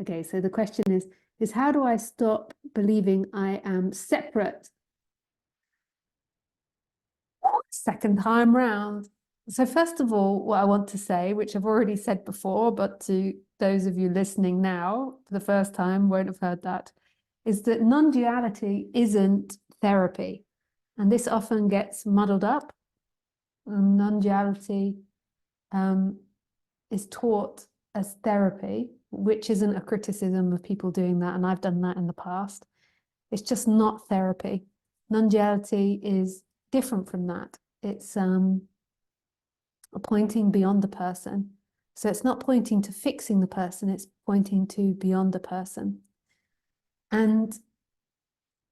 Okay, so the question is how do I stop believing I am separate? Second time round. So first of all, what I want to say, which I've already said before, but to those of you listening now for the first time won't have heard that, is that non-duality isn't therapy. And this often gets muddled up. Non-duality is taught as therapy, which isn't a criticism of people doing that, and I've done that in the past. It's just not therapy. Non-duality is different from that. It's pointing beyond the person. So it's not pointing to fixing the person, it's pointing to beyond the person. And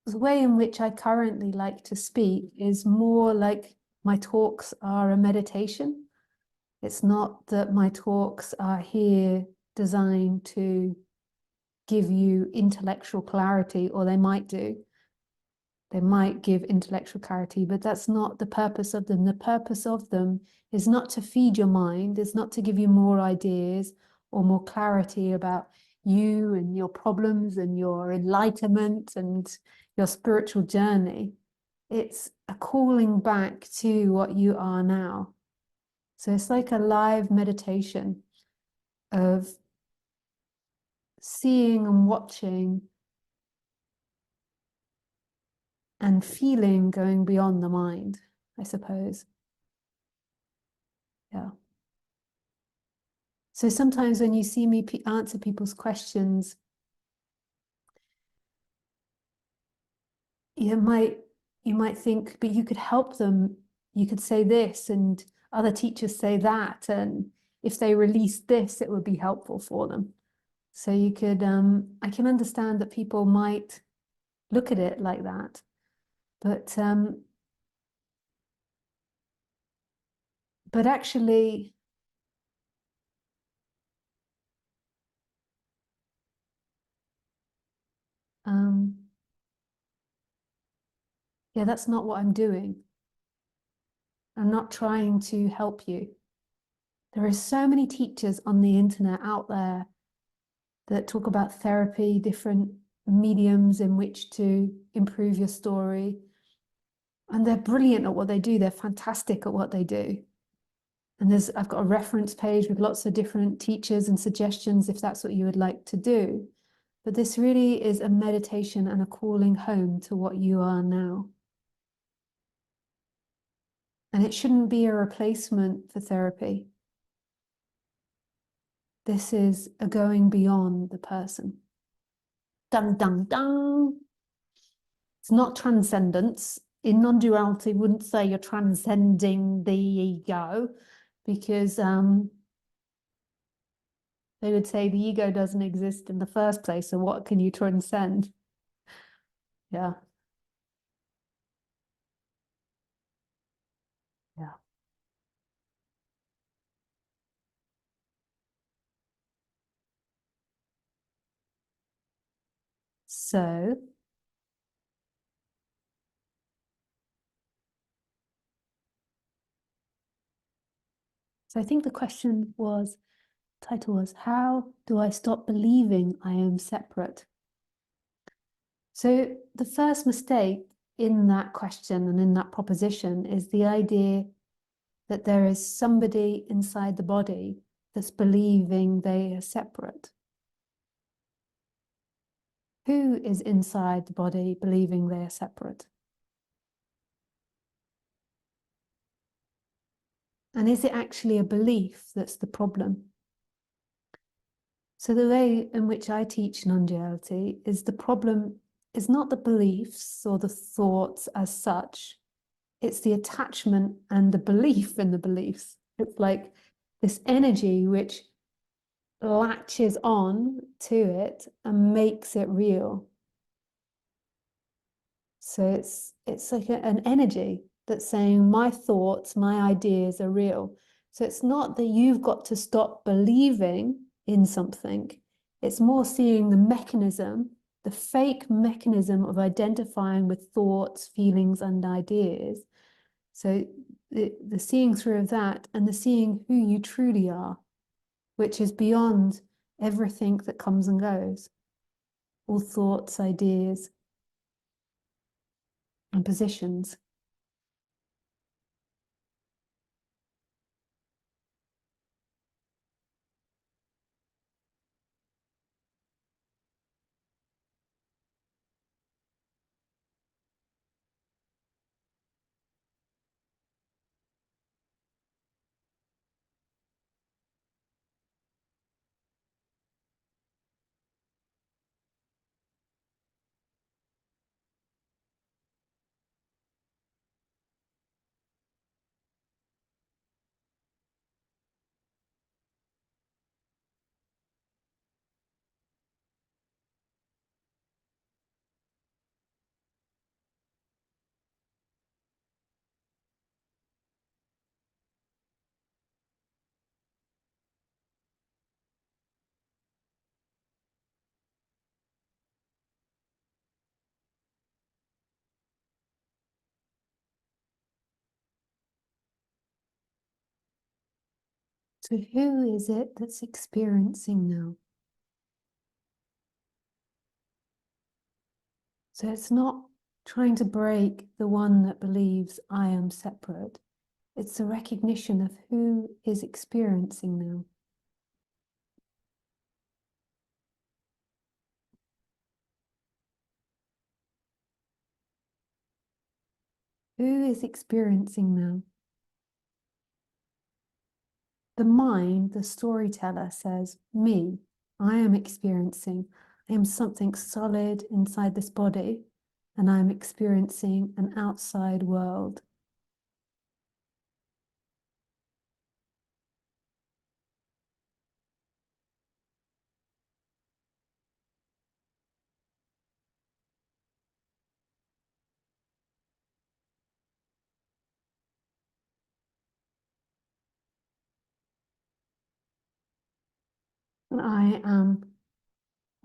the way in which I currently like to speak is more like my talks are a meditation. It's not that my talks are here designed to give you intellectual clarity, or they might do. They might give intellectual clarity, but that's not the purpose of them. The purpose of them is not to feed your mind, it's not to give you more ideas or more clarity about you and your problems and your enlightenment and your spiritual journey. It's a calling back to what you are now. So it's like a live meditation of seeing and watching and feeling going beyond the mind, I suppose. Yeah. So sometimes when you see me answer people's questions, you might think, but you could help them. You could say this, and other teachers say that, and if they release this, it would be helpful for them. So you could, I can understand that people might look at it like that, but actually, yeah, that's not what I'm doing. I'm not trying to help you. There are so many teachers on the internet out there that talk about therapy, different mediums in which to improve your story. And they're brilliant at what they do. They're fantastic at what they do. And I've got a reference page with lots of different teachers and suggestions if that's what you would like to do. But this really is a meditation and a calling home to what you are now. And it shouldn't be a replacement for therapy. This is a going beyond the person. Dun, dun, dun. It's not transcendence. In non-duality, wouldn't say you're transcending the ego, because they would say the ego doesn't exist in the first place, so what can you transcend? Yeah. Yeah. So I think the question was, title was, how do I stop believing I am separate? So the first mistake in that question and in that proposition is the idea that there is somebody inside the body that's believing they are separate. Who is inside the body believing they are separate? And is it actually a belief that's the problem? So the way in which I teach non-duality is the problem is not the beliefs or the thoughts as such. It's the attachment and the belief in the beliefs. It's like this energy which latches on to it and makes it real. So it's like an energy that's saying my thoughts, my ideas are real. So it's not that you've got to stop believing in something. It's more seeing the mechanism, the fake mechanism of identifying with thoughts, feelings, and ideas. So the seeing through of that and the seeing who you truly are, which is beyond everything that comes and goes, all thoughts, ideas, and positions. So who is it that's experiencing now? So it's not trying to break the one that believes I am separate. It's the recognition of who is experiencing now. Who is experiencing now? The mind, the storyteller, says, me, I am experiencing. I am something solid inside this body, and I am experiencing an outside world. And I am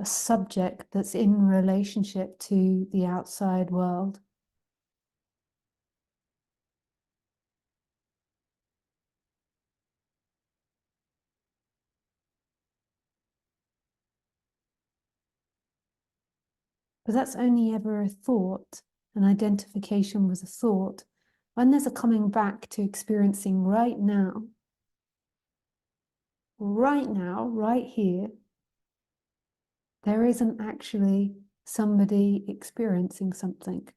a subject that's in relationship to the outside world. But that's only ever a thought. An identification with a thought. When there's a coming back to experiencing right now, right here, there isn't actually somebody experiencing something.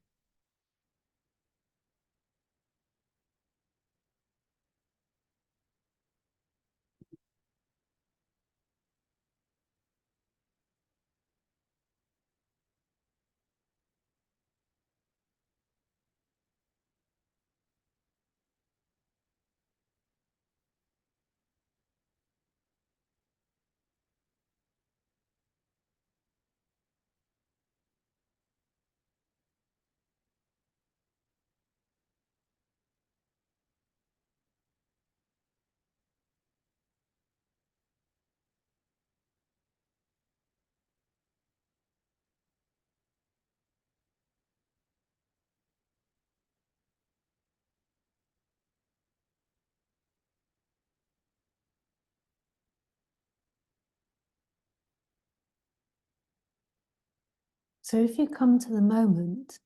So if you come to the moment,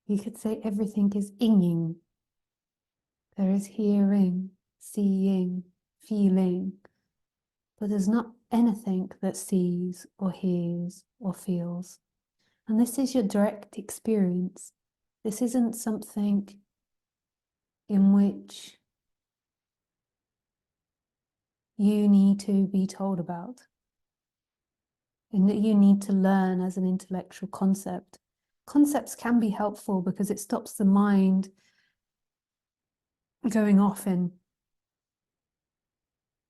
you could say everything is inging. There is hearing, seeing, feeling, but there's not anything that sees or hears or feels. And this is your direct experience. This isn't something in which you need to be told about, and that you need to learn as an intellectual concept. Concepts can be helpful because it stops the mind going off in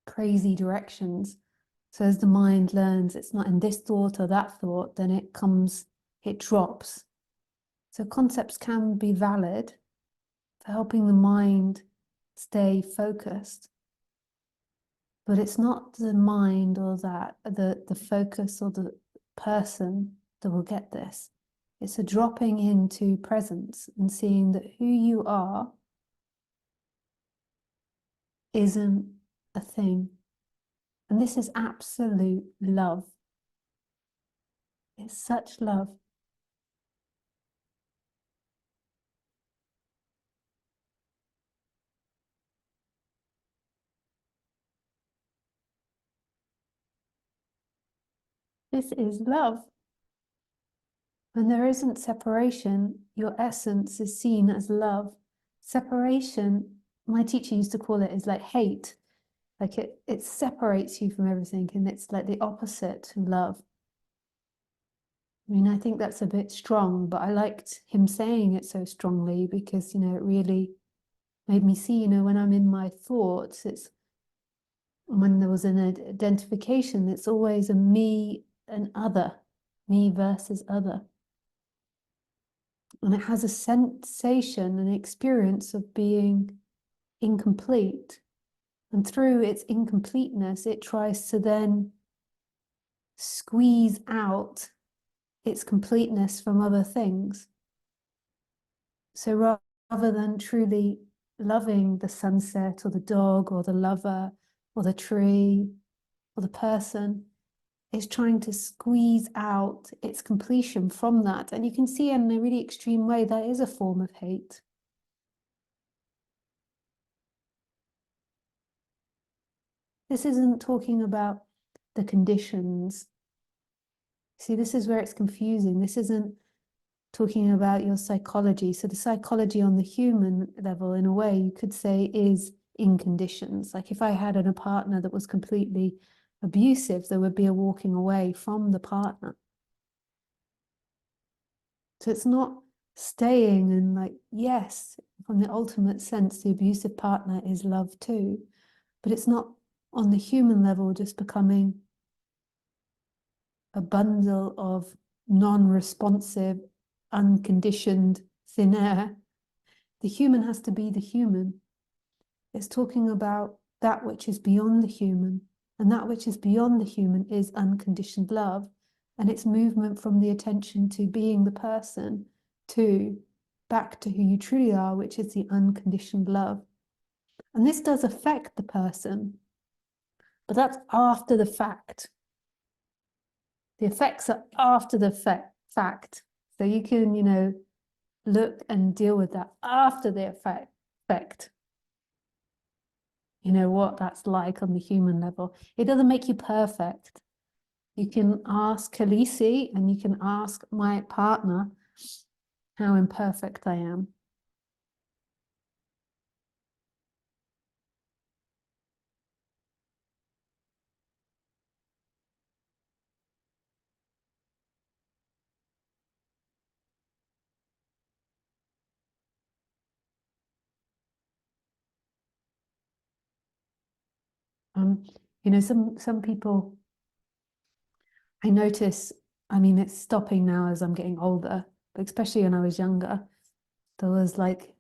crazy directions. So as the mind learns it's not in this thought or that thought, then it drops. So concepts can be valid for helping the mind stay focused. But it's not the mind or the focus or the person that will get this. It's a dropping into presence and seeing that who you are isn't a thing. And this is absolute love. It's such love. This is love. When there isn't separation, your essence is seen as love. Separation, my teacher used to call it, is like hate. Like it separates you from everything, and it's like the opposite to love. I mean, I think that's a bit strong, but I liked him saying it so strongly because, it really made me see, when I'm in my thoughts, it's when there was an identification, it's always a me and other, me versus other. And it has a sensation, an experience of being incomplete. And through its incompleteness, it tries to then squeeze out its completeness from other things. So rather than truly loving the sunset or the dog or the lover or the tree or the person, it's trying to squeeze out its completion from that. And you can see in a really extreme way that is a form of hate. This isn't talking about the conditions. See, this is where it's confusing. This isn't talking about your psychology. So the psychology on the human level, in a way, you could say is in conditions. Like if I had a partner that was completely abusive, there would be a walking away from the partner. So it's not staying and like, yes, from the ultimate sense, the abusive partner is love too, but it's not on the human level just becoming a bundle of non-responsive, unconditioned thin air. The human has to be the human. It's talking about that which is beyond the human, and that which is beyond the human is unconditioned love, and its movement from the attention to being the person to back to who you truly are, which is the unconditioned love. And this does affect the person, but that's after the fact. The effects are after the fact. So you can, look and deal with that after the effect. What that's like on the human level. It doesn't make you perfect. You can ask Khaleesi and you can ask my partner how imperfect I am. Um, some people I notice, I mean, it's stopping now as I'm getting older, but especially when I was younger, there was like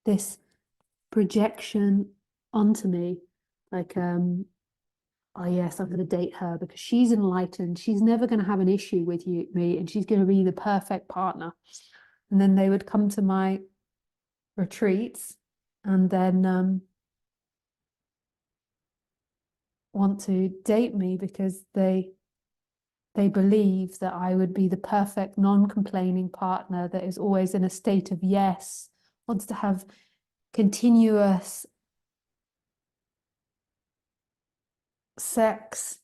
this projection onto me, like, oh yes, I'm going to date her because she's enlightened. She's never going to have an issue with me, and she's going to be the perfect partner. And then they would come to my retreats and then want to date me because they believe that I would be the perfect non-complaining partner that is always in a state of yes, wants to have continuous sex,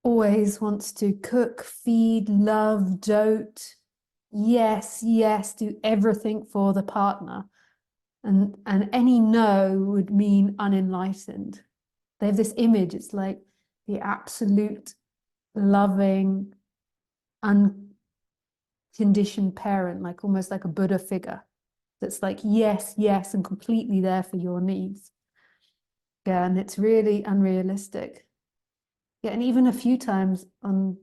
always wants to cook, feed, love, dote. Yes, yes, do everything for the partner. And any no would mean unenlightened. They have this image, it's like the absolute loving, unconditioned parent, like almost like a Buddha figure that's like, yes, yes, and completely there for your needs. Yeah, and it's really unrealistic. Yeah, and even a few times on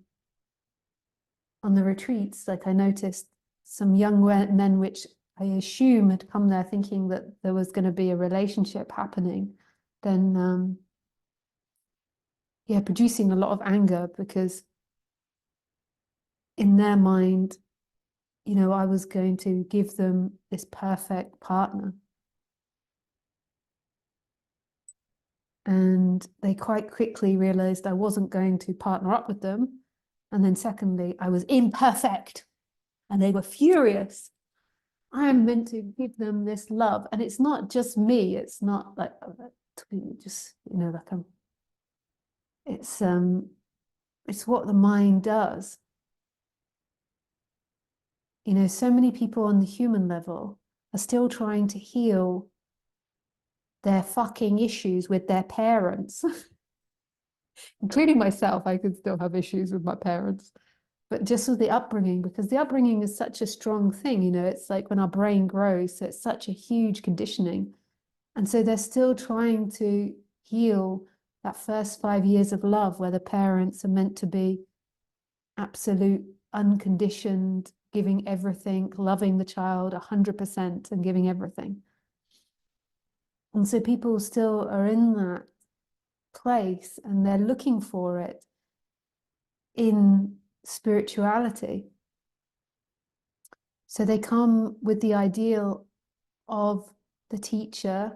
the retreats, like I noticed some young men, which I assume had come there thinking that there was going to be a relationship happening, then yeah, producing a lot of anger because in their mind, I was going to give them this perfect partner. And they quite quickly realized I wasn't going to partner up with them. And then secondly, I was imperfect. And they were furious. I am meant to give them this love. And it's not just me. It's not like just, like it's what the mind does. So many people on the human level are still trying to heal their fucking issues with their parents, including myself. I could still have issues with my parents, but just with the upbringing, because the upbringing is such a strong thing. It's like when our brain grows, so it's such a huge conditioning. And so they're still trying to heal that first 5 years of love where the parents are meant to be absolute, unconditioned, giving everything, loving the child 100% and giving everything. And so people still are in that place and they're looking for it in spirituality. So they come with the ideal of the teacher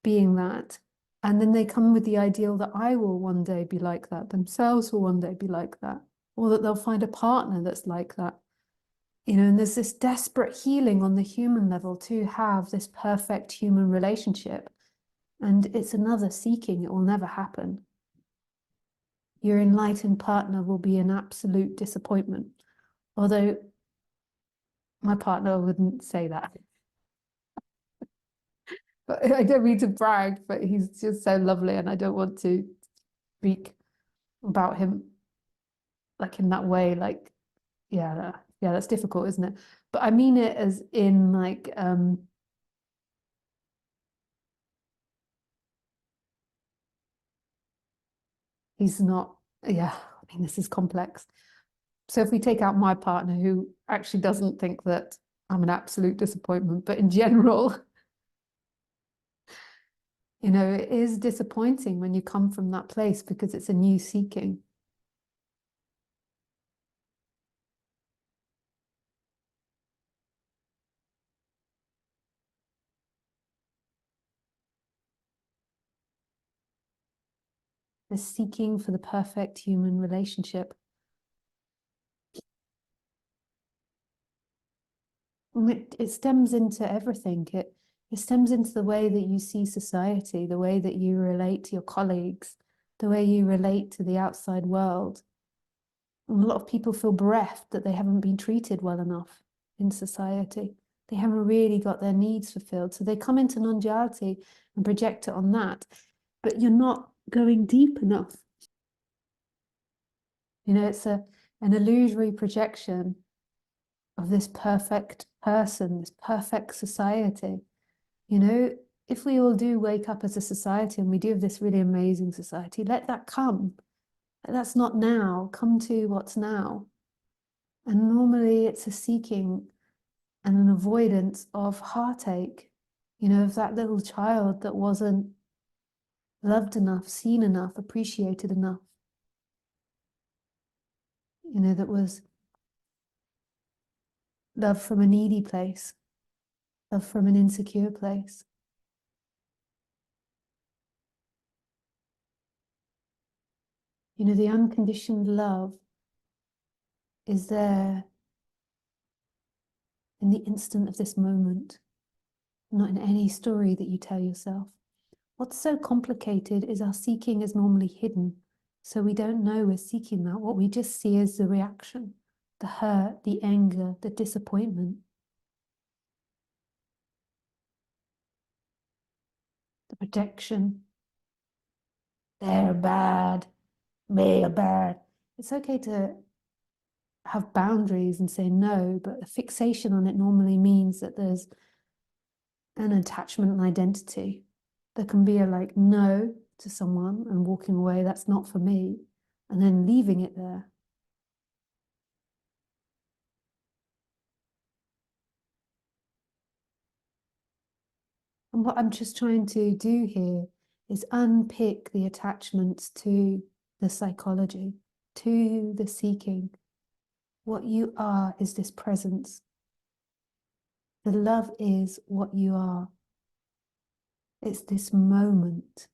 being that, and then they come with the ideal that I will one day be like that, themselves will one day be like that, or that they'll find a partner that's like that. And there's this desperate healing on the human level to have this perfect human relationship. And it's another seeking. It will never happen. Your enlightened partner will be an absolute disappointment. Although my partner wouldn't say that. But I don't mean to brag, but he's just so lovely and I don't want to speak about him like in that way. Like, yeah, that's difficult, isn't it? But I mean it as in like, he's not, yeah, I mean, this is complex. So if we take out my partner who actually doesn't think that I'm an absolute disappointment, but in general, it is disappointing when you come from that place because it's a new seeking. The seeking for the perfect human relationship. It stems into everything. It stems into the way that you see society, the way that you relate to your colleagues, the way you relate to the outside world. And a lot of people feel bereft that they haven't been treated well enough in society. They haven't really got their needs fulfilled. So they come into non-duality and project it on that. But you're not going deep enough. It's an illusory projection of this perfect person, this perfect society. If we all do wake up as a society and we do have this really amazing society, let that come. That's not now. Come to what's now. And normally it's a seeking and an avoidance of heartache, of that little child that wasn't loved enough, seen enough, appreciated enough, that was love from a needy place, love from an insecure place. The unconditioned love is there in the instant of this moment, not in any story that you tell yourself. What's so complicated is our seeking is normally hidden. So we don't know we're seeking that. What we just see is the reaction, the hurt, the anger, the disappointment, the projection. They're bad, me are bad. It's okay to have boundaries and say no, but a fixation on it normally means that there's an attachment and identity. There can be a like no to someone and walking away, that's not for me, and then leaving it there. And what I'm just trying to do here is unpick the attachments to the psychology, to the seeking. What you are is this presence. The love is what you are. It's this moment.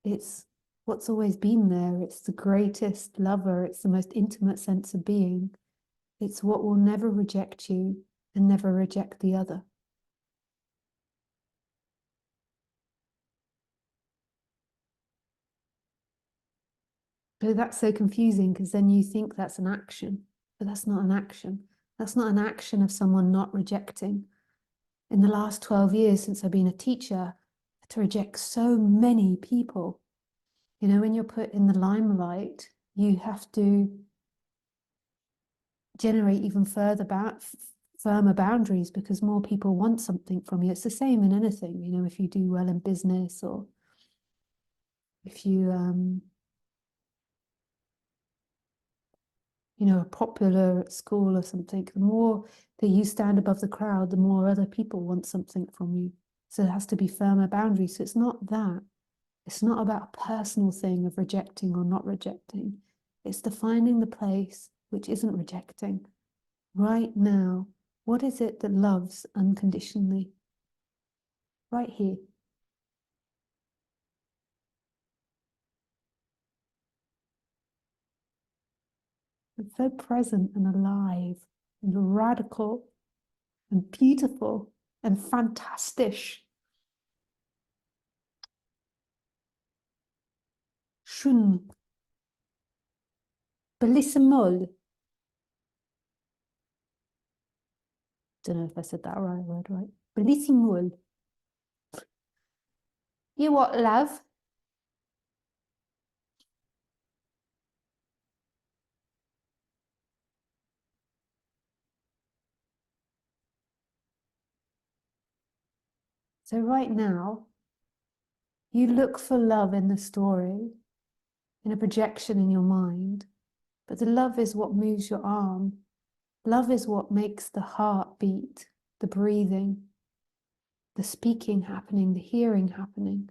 It's what's always been there. It's the greatest lover. It's the most intimate sense of being. It's what will never reject you and never reject the other. So that's so confusing because then you think that's an action, but that's not an action. That's not an action of someone not rejecting. In the last 12 years since I've been a teacher, I had to reject so many people. You know, when you're put in the limelight, you have to generate even firmer boundaries because more people want something from you. It's the same in anything, you know, if you do well in business or if you, you know, are popular at school or something, the more that you stand above the crowd, the more other people want something from you. So there has to be firmer boundaries. So it's not that. It's not about a personal thing of rejecting or not rejecting. It's defining the place which isn't rejecting. Right now, what is it that loves unconditionally? Right here. It's so present and alive and radical and beautiful and fantastisch. Schön. Bellissimo. Don't know if I said that right. Bellissimo. You what, love? So right now, you look for love in the story, in a projection in your mind, but the love is what moves your arm. Love is what makes the heart beat, the breathing, the speaking happening, the hearing happening.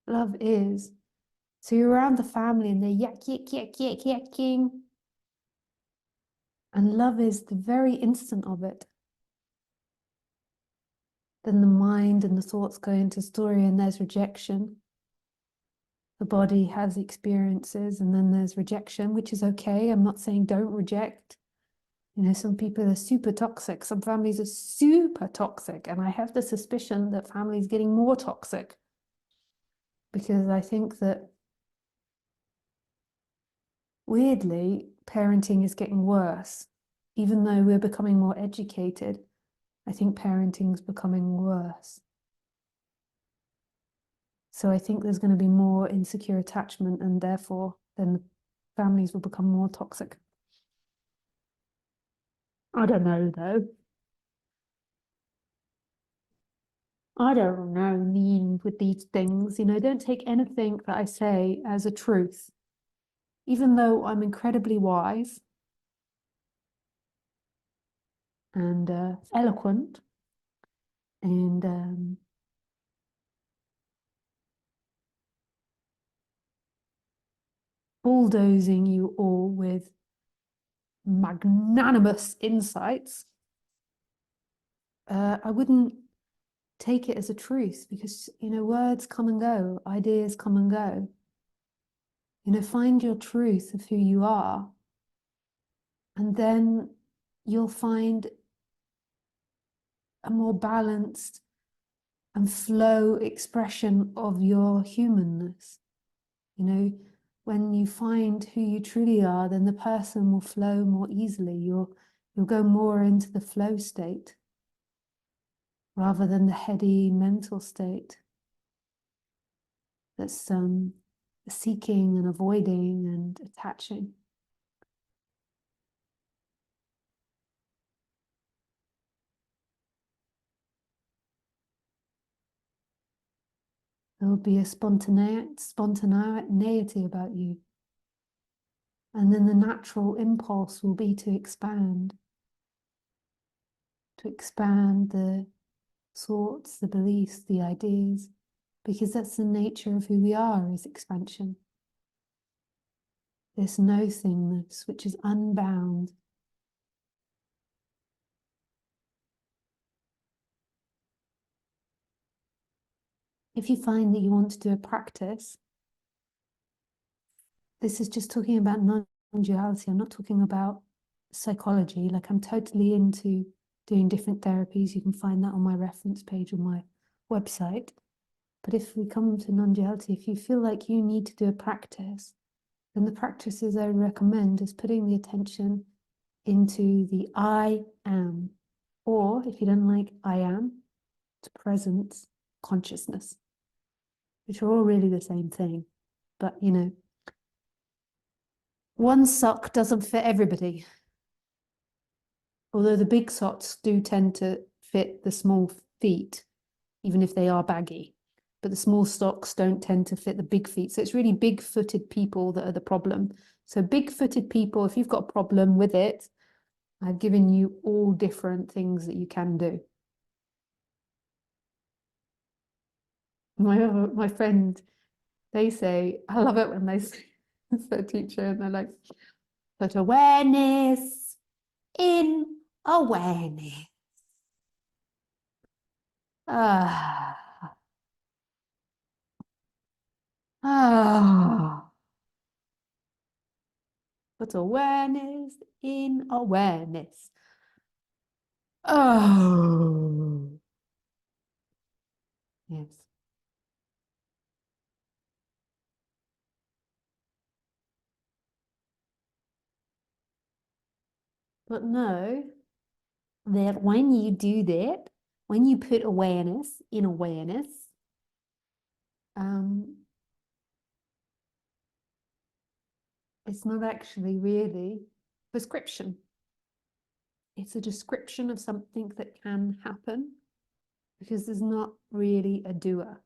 Love is. So you're around the family and they're yakking. And love is the very instant of it. Then the mind and the thoughts go into story and there's rejection. The body has experiences and then there's rejection, which is okay. I'm not saying don't reject. You know, some people are super toxic. Some families are super toxic. And I have the suspicion that families getting more toxic because I think that weirdly, parenting is getting worse. Even though we're becoming more educated, I think parenting is becoming worse. So I think there's going to be more insecure attachment and therefore then the families will become more toxic. I don't know though. I don't know, mean with these things, you know, don't take anything that I say as a truth. Even though I'm incredibly wise and eloquent and bulldozing you all with magnanimous insights, I wouldn't take it as a truth because, you know, words come and go, ideas come and go. You know, find your truth of who you are, and then you'll find a more balanced and flow expression of your humanness. You know, when you find who you truly are, then the person will flow more easily. You'll go more into the flow state rather than the heady mental state that's seeking and avoiding and attaching. There will be a spontaneity about you. And then the natural impulse will be to expand the thoughts, the beliefs, the ideas, because that's the nature of who we are, is expansion. This no-thingness, which is unbound. If you find that you want to do a practice this is just talking about non-duality. I'm not talking about psychology. Like, I'm totally into doing different therapies. You can find that on my reference page on my website. But if we come to non-duality, if you feel like you need to do a practice, then the practices I recommend is putting the attention into the I am, or if you don't like I am, to presence consciousness, which are all really the same thing. But, you know, one sock doesn't fit everybody. Although the big socks do tend to fit the small feet, even if they are baggy. But the small socks don't tend to fit the big feet. So it's really big-footed people that are the problem. So big-footed people, if you've got a problem with it, I've given you all different things that you can do. My friend, they say, I love it when they say, it's their teacher, and they're like, put awareness in awareness. Ah. Ah. Put awareness in awareness. Oh. Yes. But know that when you do that, when you put awareness in awareness, it's not actually really prescription. It's a description of something that can happen because there's not really a doer.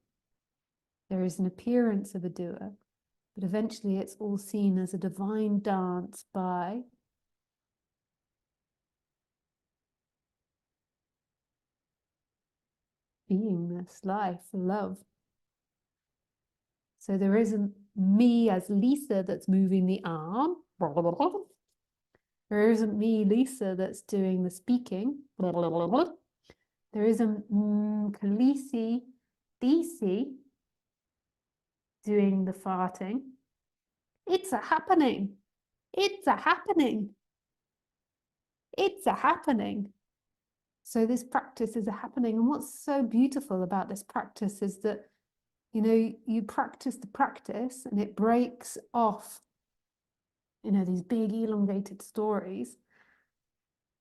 There is an appearance of a doer, but eventually it's all seen as a divine dance by beingness, life, love. So there isn't me as Lisa that's moving the arm. There isn't me, Lisa, that's doing the speaking. There isn't Khaleesi, DC doing the farting. It's a happening. It's a happening. It's a happening. So this practice is a happening. And what's so beautiful about this practice is that, you know, you practice the practice and it breaks off, you know, these big elongated stories.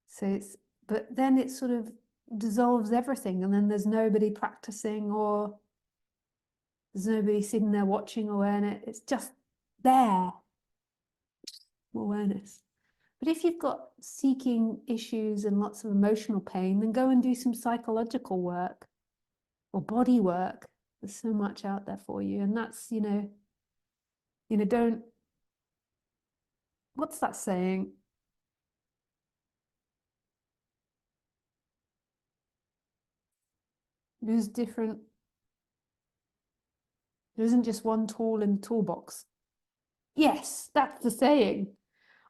So it's, but then it sort of dissolves everything, and then there's nobody practicing, or there's nobody sitting there watching awareness. It's just there, awareness. But if you've got seeking issues and lots of emotional pain, then go and do some psychological work or body work. There's so much out there for you. And that's, you know, don't, what's that saying? There's different, there isn't just one tool in the toolbox. Yes, that's the saying.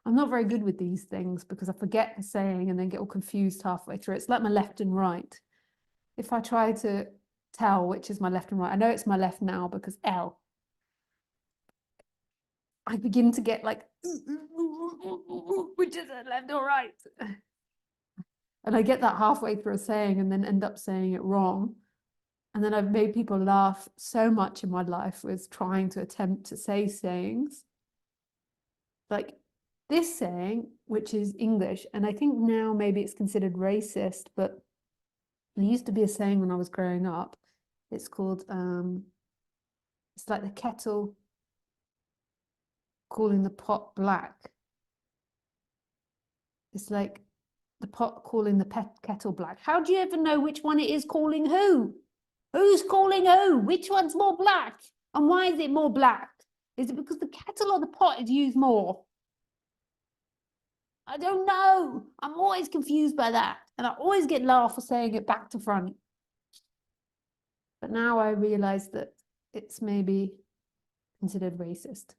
I'm not very good with these things because I forget the saying and then get all confused halfway through. It's like my left and right. If I try to tell which is my left and right, I know it's my left now because L. I begin to get like, which is it, left or right? And I get that halfway through a saying and then end up saying it wrong. And then I've made people laugh so much in my life with trying to attempt to say sayings. Like this saying, which is English, and I think now maybe it's considered racist, but there used to be a saying when I was growing up. It's called, it's like the kettle calling the pot black. It's like the pot calling the kettle black. How do you ever know which one it is calling who? Who's calling who? Which one's more black? And why is it more black? Is it because the kettle or the pot is used more? I don't know. I'm always confused by that. And I always get laughed for saying it back to front. But now I realize that it's maybe considered racist.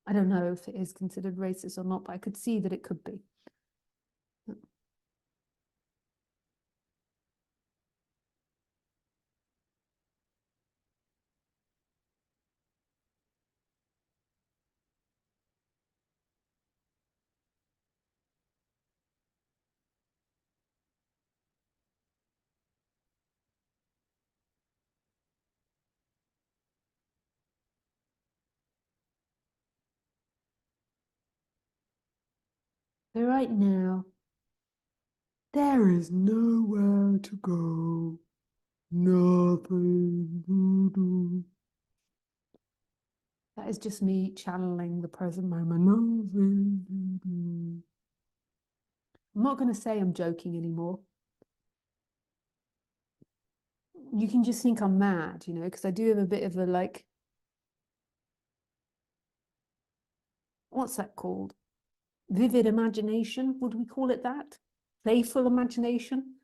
I don't know if it is considered racist or not, but I could see that it could be. So right now, there is nowhere to go. Nothing to do. That is just me channeling the present moment. Nothing to do. I'm not going to say I'm joking anymore. You can just think I'm mad, you know, because I do have a bit of a like, what's that called? Vivid imagination, would we call it that? Playful imagination.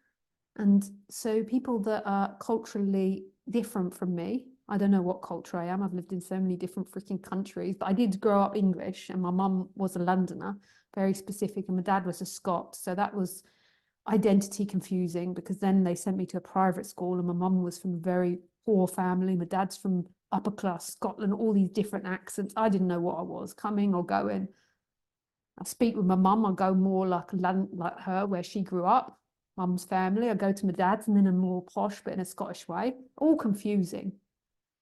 And so people that are culturally different from me, I don't know what culture I am. I've lived in so many different freaking countries, but I did grow up English and my mum was a Londoner, very specific, and my dad was a Scot. So that was identity confusing because then they sent me to a private school and my mum was from a very poor family. My dad's from upper class Scotland, all these different accents. I didn't know what I was, coming or going. I speak with my mum, I go more like her, where she grew up, mum's family. I go to my dad's and then a more posh, but in a Scottish way. All confusing,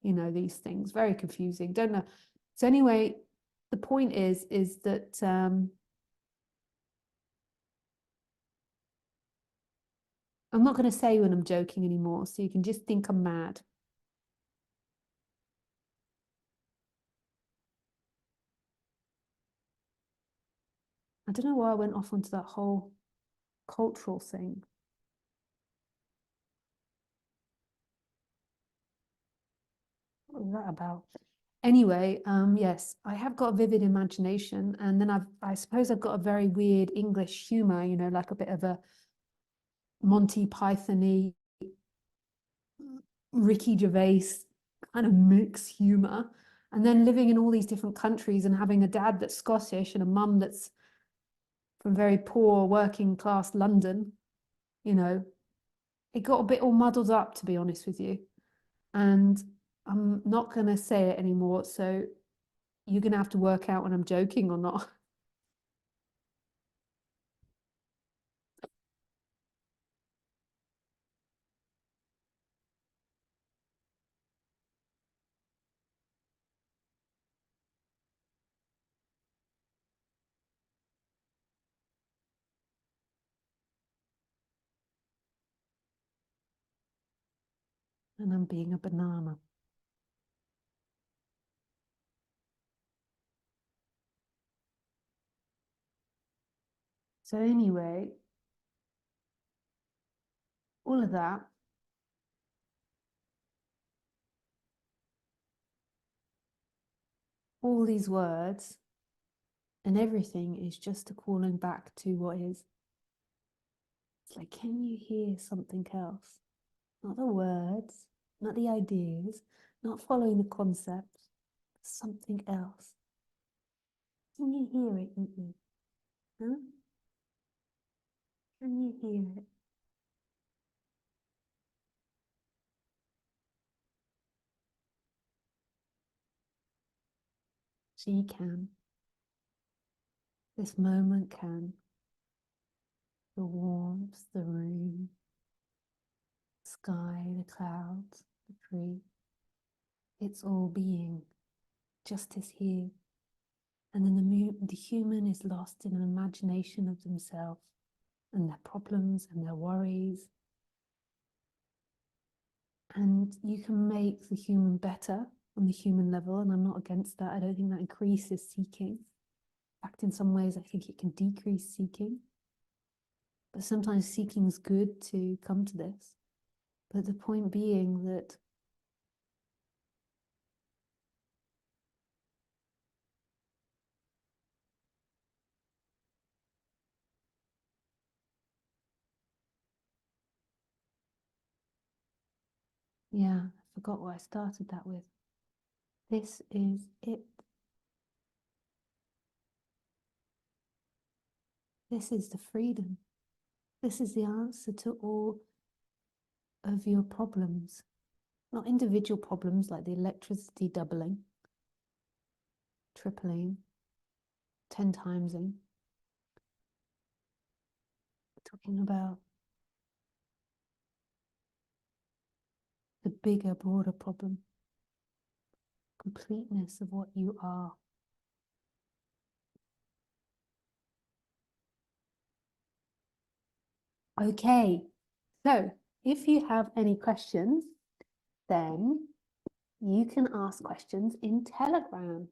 you know, these things, very confusing. Don't know. So anyway, the point is that I'm not going to say when I'm joking anymore, so you can just think I'm mad. I don't know why I went off onto that whole cultural thing. What was that about? Anyway, yes, I have got a vivid imagination, and then I suppose I've got a very weird English humor, you know, like a bit of a Monty Python-y, Ricky Gervais kind of mix humor. And then living in all these different countries and having a dad that's Scottish and a mum that's from very poor working class London, you know, it got a bit all muddled up, to be honest with you. And I'm not going to say it anymore. So you're going to have to work out when I'm joking or not. And I'm being a banana. So anyway, all of that, all these words and everything is just a calling back to what is. It's like, can you hear something else? Not the words, not the ideas, not following the concepts, something else. Can you hear it, E.E.? Huh? Can you hear it? She can. This moment can. The warmth, the room, the sky, the clouds, the tree. It's all being, just as here. And then the human is lost in an imagination of themselves and their problems and their worries. And you can make the human better on the human level, and I'm not against that. I don't think that increases seeking. In fact, in some ways, I think it can decrease seeking. But sometimes seeking is good to come to this. But the point being that yeah, I forgot what I started that with. This is it. This is the freedom. This is the answer to all of your problems. Not individual problems like the electricity doubling, tripling, 10 timesing. Talking about the bigger, broader problem. Completeness of what you are. Okay, so if you have any questions, then you can ask questions in Telegram.